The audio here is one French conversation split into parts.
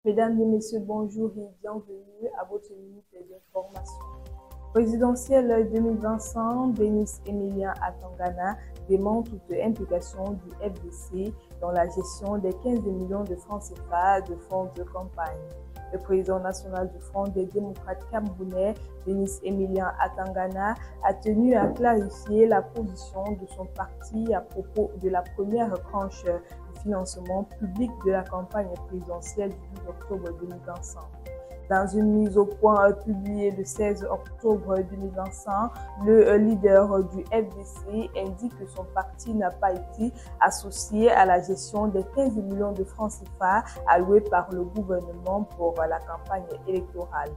Mesdames et messieurs, bonjour et bienvenue à votre minute d'information. Présidentielle 2025, Denis Emilien Atangana dément toute implication du FDC dans la gestion des 15 millions de francs CFA de fonds de campagne. Le président national du Front des démocrates camerounais, Denis Emilien Atangana, a tenu à clarifier la position de son parti à propos de la première tranche du financement public de la campagne présidentielle du 12 octobre 2025. Dans une mise au point publiée le 16 octobre 2025, le leader du FDC indique que son parti n'a pas été associé à la gestion des 15 millions de francs CFA alloués par le gouvernement pour la campagne électorale.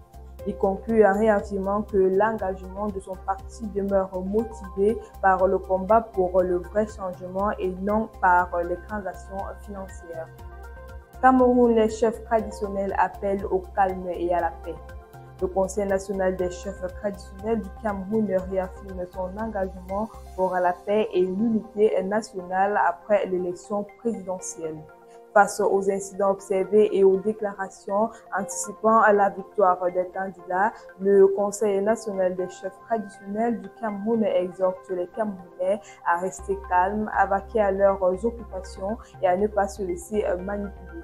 Il conclut en réaffirmant que l'engagement de son parti demeure motivé par le combat pour le vrai changement et non par les transactions financières. Cameroun, les chefs traditionnels appellent au calme et à la paix. Le Conseil national des chefs traditionnels du Cameroun réaffirme son engagement pour la paix et l'unité nationale après l'élection présidentielle. Face aux incidents observés et aux déclarations anticipant la victoire des candidats, le Conseil national des chefs traditionnels du Cameroun exhorte les Camerounais à rester calmes, à vaquer à leurs occupations et à ne pas se laisser manipuler.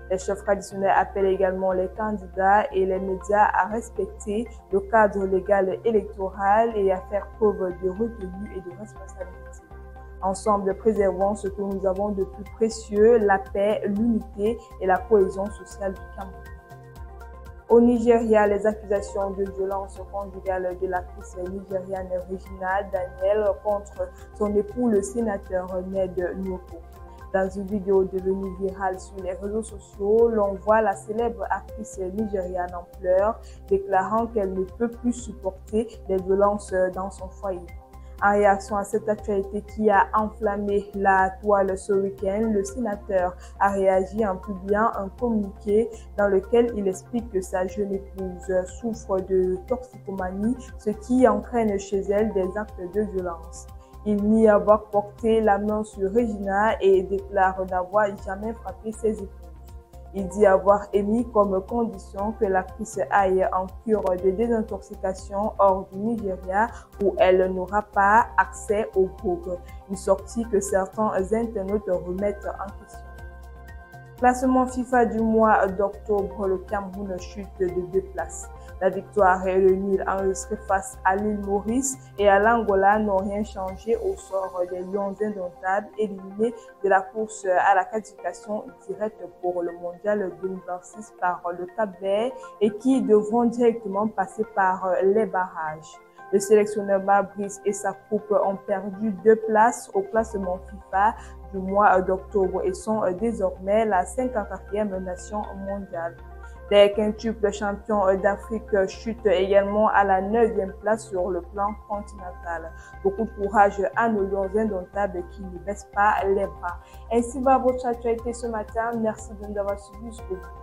Les chefs traditionnels appellent également les candidats et les médias à respecter le cadre légal électoral et à faire preuve de retenue et de responsabilité. Ensemble, préservons ce que nous avons de plus précieux, la paix, l'unité et la cohésion sociale du Cameroun. Au Nigeria, les accusations de violence conjugale de l'actrice nigériane Regina Daniel contre son époux, le sénateur Ned Nwoko. Dans une vidéo devenue virale sur les réseaux sociaux, l'on voit la célèbre actrice nigériane en pleurs, déclarant qu'elle ne peut plus supporter les violences dans son foyer. En réaction à cette actualité qui a enflammé la toile ce week-end, le sénateur a réagi en publiant un communiqué dans lequel il explique que sa jeune épouse souffre de toxicomanie, ce qui entraîne chez elle des actes de violence. Il nie avoir porté la main sur Regina et déclare n'avoir jamais frappé ses épouses. Il dit avoir émis comme condition que l'actrice aille en cure de désintoxication hors du Nigeria où elle n'aura pas accès au groupe, une sortie que certains internautes remettent en question. Classement FIFA du mois d'octobre, le Cameroun chute de 2 places. La victoire et le nul enregistré face à l'île Maurice et à l'Angola n'ont rien changé au sort des Lions indomptables éliminés de la course à la qualification directe pour le mondial 2026 par le Cap-Vert et qui devront directement passer par les barrages. Le sélectionneur Fabrice et sa coupe ont perdu 2 places au classement FIFA du mois d'octobre et sont désormais la 54e nation mondiale. Les quintuples champions d'Afrique chutent également à la 9e place sur le plan continental. Beaucoup de courage à nos lions indomptables qui ne baissent pas les bras. Ainsi va votre actualité ce matin. Merci de nous avoir suivis jusqu'au bout.